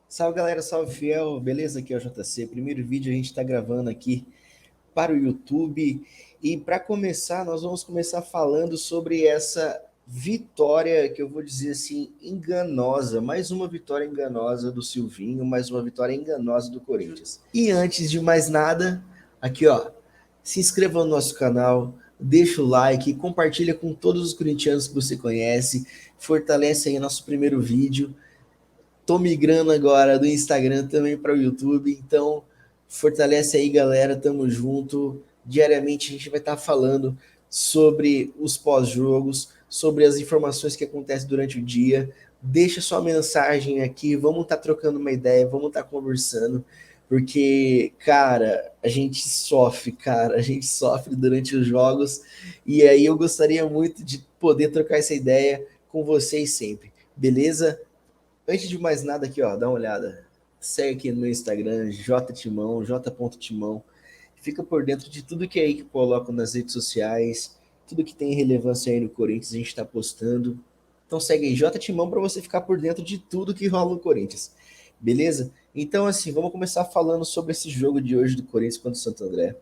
Salve galera, salve fiel, beleza? Aqui é o JC. Primeiro vídeo a gente está gravando aqui para o YouTube. E para começar, nós vamos começar falando sobre essa vitória que eu vou dizer assim, enganosa. Mais uma vitória enganosa do Silvinho, mais uma vitória enganosa do Corinthians. E antes de mais nada, aqui ó, se inscreva no nosso canal, deixa o like, compartilha com todos os corintianos que você conhece, fortalece aí nosso primeiro vídeo. Tô migrando agora do Instagram também para o YouTube, então fortalece aí, galera, tamo junto. Diariamente a gente vai estar falando sobre os pós-jogos, sobre as informações que acontecem durante o dia. Deixa sua mensagem aqui, vamos estar trocando uma ideia, vamos estar conversando, porque, cara, a gente sofre durante os jogos, e aí eu gostaria muito de poder trocar essa ideia com vocês sempre, beleza? Antes de mais nada aqui, ó, dá uma olhada. Segue aqui no meu Instagram, jtimão, j.timão. Fica por dentro de tudo que é aí que eu coloco nas redes sociais, tudo que tem relevância aí no Corinthians, a gente está postando. Então segue aí, jtimão, para você ficar por dentro de tudo que rola no Corinthians. Beleza? Então, assim, vamos começar falando sobre esse jogo de hoje do Corinthians contra o Santo André.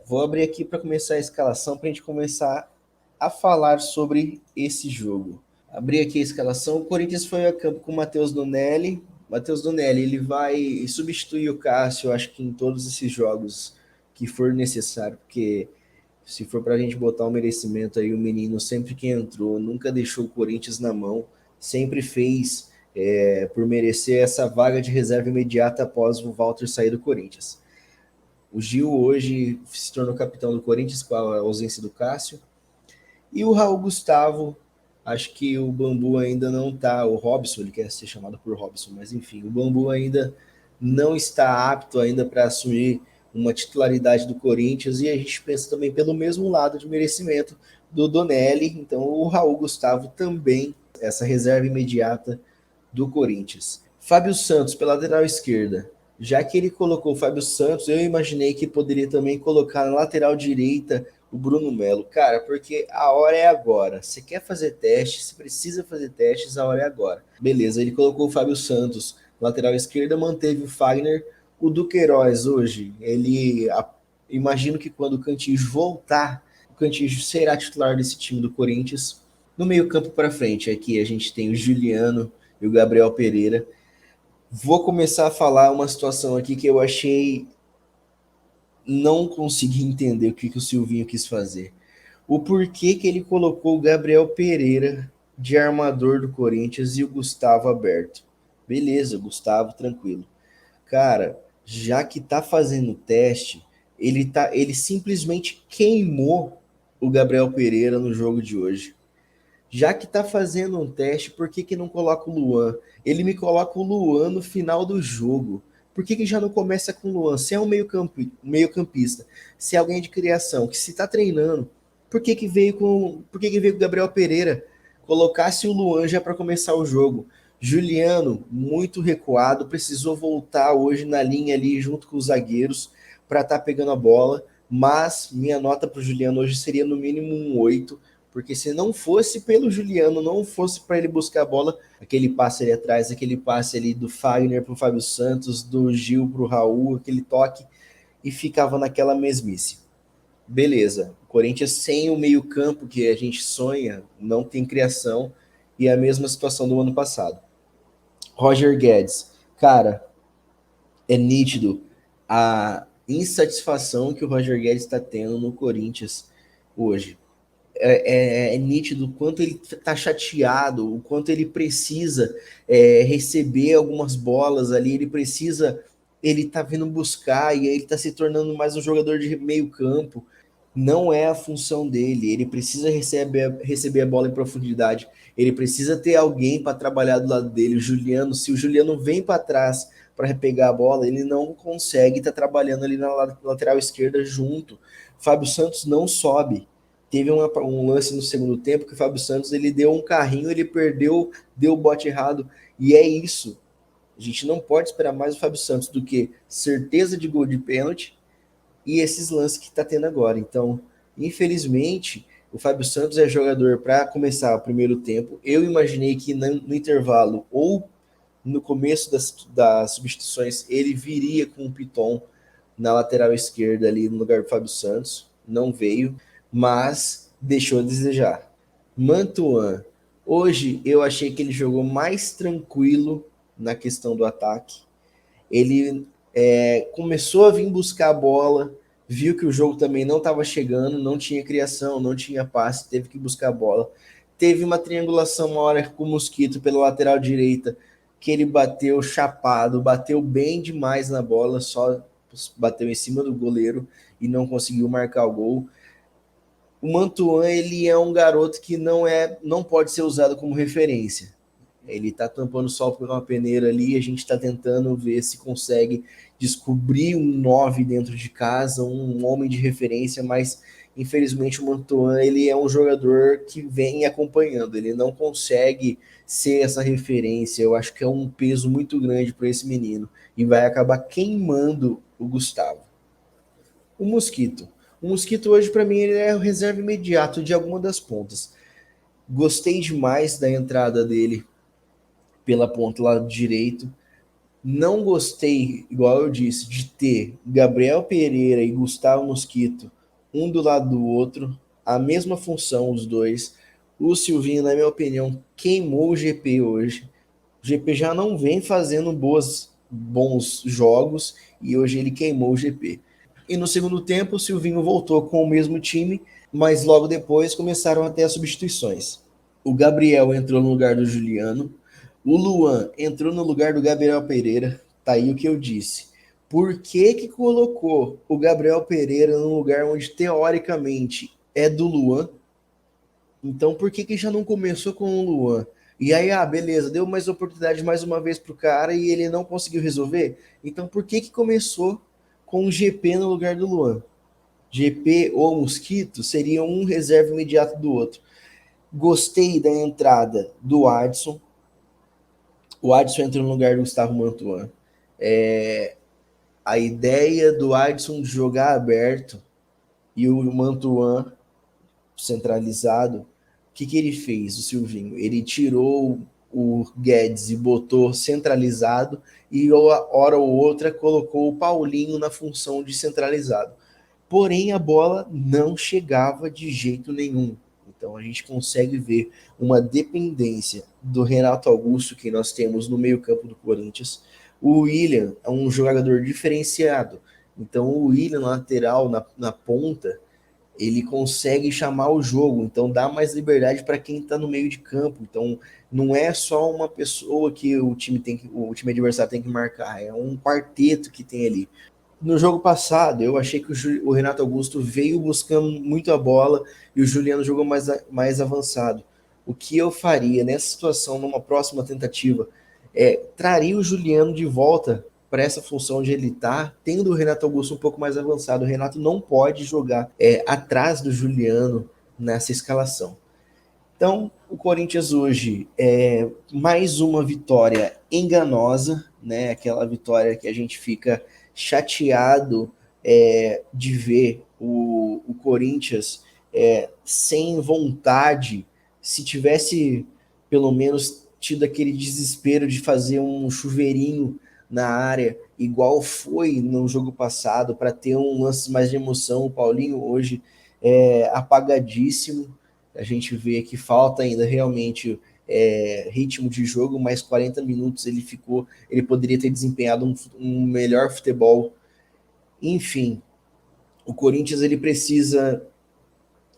Vou abrir aqui para começar a escalação, para a gente começar a falar sobre esse jogo. Abri aqui a escalação. O Corinthians foi a campo com o Matheus Donelli. Matheus Donelli, ele vai substituir o Cássio, acho que em todos esses jogos que for necessário, porque se for para a gente botar um merecimento aí, o menino sempre que entrou, nunca deixou o Corinthians na mão, sempre fez por merecer essa vaga de reserva imediata após o Walter sair do Corinthians. O Gil hoje se tornou capitão do Corinthians com a ausência do Cássio. E o Raul Gustavo, acho que o Bambu ainda não está, o Robson, ele quer ser chamado por Robson, mas enfim, o Bambu ainda não está apto ainda para assumir uma titularidade do Corinthians, e a gente pensa também pelo mesmo lado de merecimento do Donelli, então o Raul Gustavo também, essa reserva imediata do Corinthians. Fábio Santos pela lateral esquerda. Já que ele colocou o Fábio Santos, eu imaginei que poderia também colocar na lateral direita o Bruno Melo. Cara, porque a hora é agora. Você quer fazer testes, você precisa fazer testes, a hora é agora. Beleza, ele colocou o Fábio Santos lateral esquerda, manteve o Fagner. O Duqueiroz hoje, imagino que quando o Cantillo voltar, o Cantillo será titular desse time do Corinthians. No meio campo para frente, aqui a gente tem o Juliano e o Gabriel Pereira. Vou começar a falar uma situação aqui que eu achei, não consegui entender o que o Silvinho quis fazer. O porquê que ele colocou o Gabriel Pereira de armador do Corinthians e o Gustavo aberto. Beleza, Gustavo, tranquilo. Cara, já que tá fazendo o teste, ele simplesmente queimou o Gabriel Pereira no jogo de hoje. Já que tá fazendo um teste, por que, que não coloca o Luan? Ele me coloca o Luan no final do jogo. Por que, que já não começa com o Luan? Se é um meio campista, se é alguém de criação, que se tá treinando, por que, que veio com o Gabriel Pereira? Colocasse o Luan já para começar o jogo. Juliano, muito recuado, precisou voltar hoje na linha ali junto com os zagueiros para estar pegando a bola. Mas minha nota para o Juliano hoje seria no mínimo um 8, porque se não fosse pelo Juliano, não fosse para ele buscar a bola, aquele passe ali atrás, aquele passe ali do Fagner para o Fábio Santos, do Gil para o Raul, aquele toque, e ficava naquela mesmice. Beleza, o Corinthians sem o meio campo que a gente sonha, não tem criação, e é a mesma situação do ano passado. Roger Guedes, cara, é nítido a insatisfação que o Roger Guedes está tendo no Corinthians hoje. É nítido o quanto ele está chateado, o quanto ele precisa receber algumas bolas ali, ele tá vindo buscar e ele tá se tornando mais um jogador de meio campo. Não é a função dele, ele precisa receber a bola em profundidade, ele precisa ter alguém para trabalhar do lado dele. O Juliano, se o Juliano vem para trás para repegar a bola, ele não consegue estar trabalhando ali na lateral esquerda junto. Fábio Santos não sobe. Teve um lance no segundo tempo que o Fábio Santos ele deu um carrinho, ele perdeu, deu o bote errado. E é isso. A gente não pode esperar mais do Fábio Santos do que certeza de gol de pênalti e esses lances que está tendo agora. Então, infelizmente, o Fábio Santos é jogador para começar o primeiro tempo. Eu imaginei que no intervalo ou no começo das substituições, ele viria com o Piton na lateral esquerda ali no lugar do Fábio Santos, não veio, mas deixou a desejar. Mantuan, hoje eu achei que ele jogou mais tranquilo na questão do ataque. Ele começou a vir buscar a bola, viu que o jogo também não estava chegando, não tinha criação, não tinha passe, teve que buscar a bola. Teve uma triangulação uma hora com o Mosquito pela lateral direita, que ele bateu chapado, bateu bem demais na bola, só bateu em cima do goleiro e não conseguiu marcar o gol. O Mantuan, ele é um garoto que não pode ser usado como referência. Ele está tampando o sol por uma peneira ali, a gente está tentando ver se consegue descobrir um 9 dentro de casa, um homem de referência, mas infelizmente o Mantuan, ele é um jogador que vem acompanhando, ele não consegue ser essa referência. Eu acho que é um peso muito grande para esse menino e vai acabar queimando o Gustavo. O Mosquito. O Mosquito hoje, para mim, ele é o reserva imediato de alguma das pontas. Gostei demais da entrada dele pela ponta lado direito. Não gostei, igual eu disse, de ter Gabriel Pereira e Gustavo Mosquito um do lado do outro, a mesma função os dois. O Silvinho, na minha opinião, queimou o GP hoje. O GP já não vem fazendo bons jogos e hoje ele queimou o GP. E no segundo tempo, o Silvinho voltou com o mesmo time, mas logo depois começaram a ter as substituições. O Gabriel entrou no lugar do Juliano, o Luan entrou no lugar do Gabriel Pereira, tá aí o que eu disse. Por que colocou o Gabriel Pereira no lugar onde teoricamente é do Luan? Então por que já não começou com o Luan? E aí, beleza, deu mais oportunidade mais uma vez pro cara e ele não conseguiu resolver? Então por que começou com o GP no lugar do Luan? GP ou Mosquito seria um reserva imediato do outro. Gostei da entrada do Adson. O Adson entrou no lugar do Gustavo Mantuan. A ideia do Adson de jogar aberto e o Mantuan centralizado, o que ele fez, o Silvinho? Ele tirou o Guedes e botou centralizado e hora ou outra colocou o Paulinho na função de centralizado. Porém, a bola não chegava de jeito nenhum. Então a gente consegue ver uma dependência do Renato Augusto que nós temos no meio-campo do Corinthians. O William é um jogador diferenciado. Então o William na lateral, na ponta, ele consegue chamar o jogo, então dá mais liberdade para quem está no meio de campo. Então não é só uma pessoa que o time adversário tem que marcar, é um quarteto que tem ali. No jogo passado, eu achei que o Renato Augusto veio buscando muito a bola e o Juliano jogou mais avançado. O que eu faria nessa situação, numa próxima tentativa, traria o Juliano de volta para essa função onde ele está, tendo o Renato Augusto um pouco mais avançado. O Renato não pode jogar atrás do Juliano nessa escalação. Então, o Corinthians hoje é mais uma vitória enganosa, né? Aquela vitória que a gente fica chateado de ver o Corinthians sem vontade. Se tivesse pelo menos tido aquele desespero de fazer um chuveirinho na área, igual foi no jogo passado, para ter um lance mais de emoção, o Paulinho hoje apagadíssimo. A gente vê que falta ainda realmente ritmo de jogo, mas 40 minutos ele poderia ter desempenhado um melhor futebol. Enfim, o Corinthians ele precisa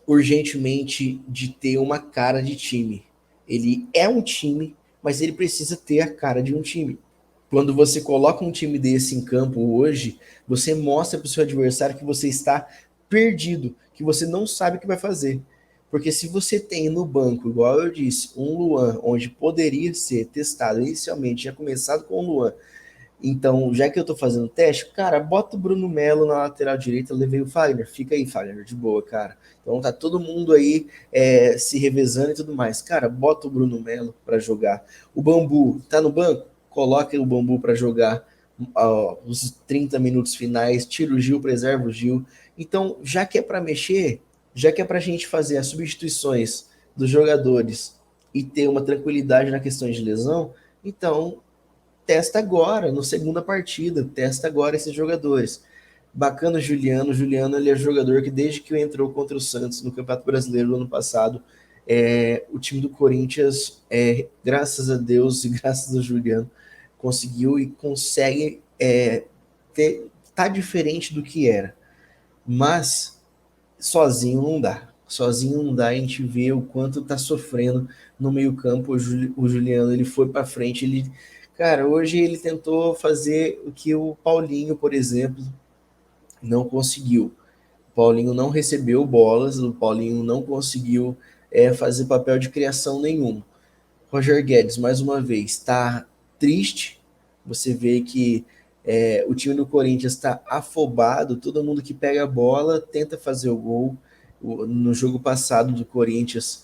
urgentemente de ter uma cara de time. Ele é um time, mas ele precisa ter a cara de um time. Quando você coloca um time desse em campo hoje, você mostra para o seu adversário que você está perdido, que você não sabe o que vai fazer. Porque se você tem no banco, igual eu disse, um Luan, onde poderia ser testado inicialmente, já começado com o Luan, então, já que eu tô fazendo teste, cara, bota o Bruno Melo na lateral direita, eu levei o Fagner, fica aí, Fagner, de boa, cara. Então tá todo mundo aí se revezando e tudo mais. Cara, bota o Bruno Melo para jogar. O Bambu tá no banco? Coloca o Bambu para jogar os 30 minutos finais, tira o Gil, preserva o Gil. Então, já que é para mexer, já que é pra gente fazer as substituições dos jogadores e ter uma tranquilidade na questão de lesão, então testa agora, no segunda partida, testa agora esses jogadores. Bacana o Juliano. O Juliano, ele é jogador que desde que entrou contra o Santos no Campeonato Brasileiro no ano passado, o time do Corinthians, graças a Deus e graças ao Juliano, conseguiu e consegue tá diferente do que era. Mas sozinho não dá. Sozinho não dá, a gente vê o quanto tá sofrendo no meio-campo. O Juliano, ele foi para frente, cara, hoje ele tentou fazer o que o Paulinho, por exemplo, não conseguiu. O Paulinho não recebeu bolas, o Paulinho não conseguiu fazer papel de criação nenhum. Roger Guedes, mais uma vez, está triste. Você vê que o time do Corinthians está afobado, todo mundo que pega a bola tenta fazer o gol. No jogo passado do Corinthians,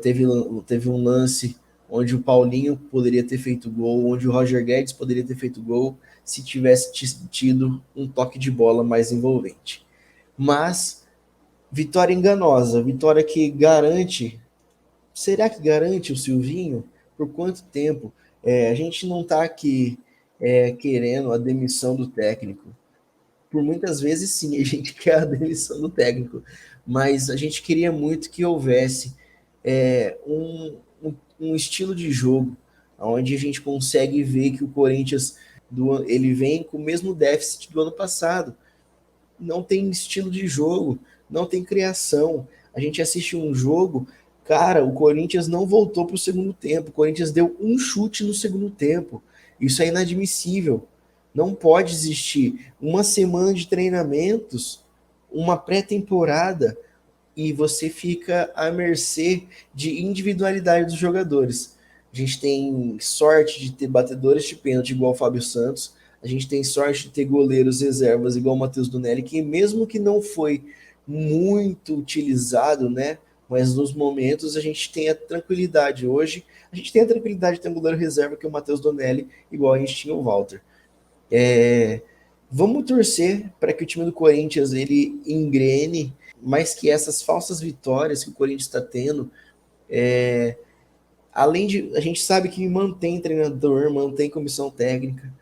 teve um lance onde o Paulinho poderia ter feito gol, onde o Roger Guedes poderia ter feito gol, se tivesse tido um toque de bola mais envolvente. Mas, vitória enganosa, vitória que garante. Será que garante o Silvinho? Por quanto tempo? A gente não está aqui querendo a demissão do técnico. Por muitas vezes, sim, a gente quer a demissão do técnico, mas a gente queria muito que houvesse um estilo de jogo onde a gente consegue ver que o Corinthians ele vem com o mesmo déficit do ano passado. Não tem estilo de jogo, não tem criação. A gente assiste um jogo, cara, o Corinthians não voltou para o segundo tempo. O Corinthians deu um chute no segundo tempo. Isso é inadmissível. Não pode existir uma semana de treinamentos, uma pré-temporada, e você fica à mercê de individualidade dos jogadores. A gente tem sorte de ter batedores de pênalti igual o Fábio Santos, a gente tem sorte de ter goleiros reservas igual o Matheus Donelli, que mesmo que não foi muito utilizado, né, mas nos momentos a gente tem a tranquilidade hoje, a gente tem a tranquilidade de ter um goleiro reserva que é o Matheus Donelli, igual a gente tinha o Walter. Vamos torcer para que o time do Corinthians ele engrene, mas que essas falsas vitórias que o Corinthians está tendo, além de a gente sabe que mantém treinador, mantém comissão técnica,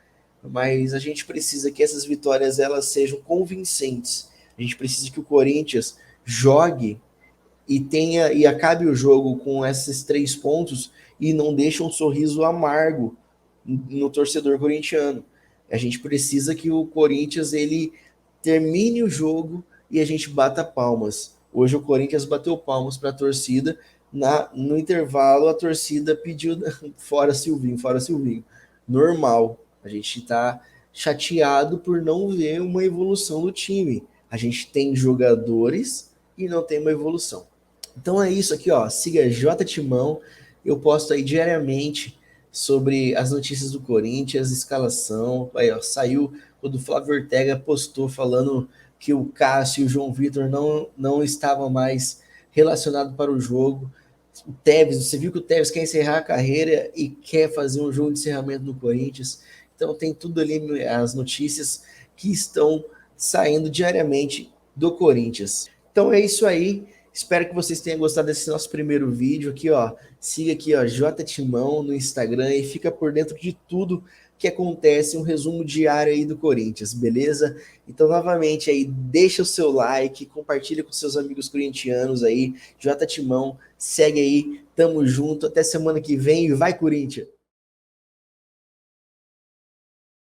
mas a gente precisa que essas vitórias elas sejam convincentes. A gente precisa que o Corinthians jogue e acabe o jogo com esses 3 pontos e não deixe um sorriso amargo no torcedor corintiano. A gente precisa que o Corinthians ele termine o jogo e a gente bata palmas. Hoje o Corinthians bateu palmas para a torcida. No intervalo, a torcida pediu fora Silvinho, fora Silvinho. Normal. A gente está chateado por não ver uma evolução do time. A gente tem jogadores e não tem uma evolução. Então é isso aqui, ó. Siga J Timão. Eu posto aí diariamente sobre as notícias do Corinthians, escalação. Aí, ó, saiu quando o Flávio Ortega postou falando que o Cássio e o João Vitor não estavam mais relacionados para o jogo. O Tevez, você viu que o Tevez quer encerrar a carreira e quer fazer um jogo de encerramento no Corinthians. Então tem tudo ali, as notícias que estão saindo diariamente do Corinthians. Então é isso aí. Espero que vocês tenham gostado desse nosso primeiro vídeo aqui, ó. Siga aqui, ó, J Timão no Instagram e fica por dentro de tudo que acontece, um resumo diário aí do Corinthians, beleza? Então, novamente aí, deixa o seu like, compartilha com seus amigos corintianos aí, J Timão, segue aí, tamo junto, até semana que vem e vai Corinthians!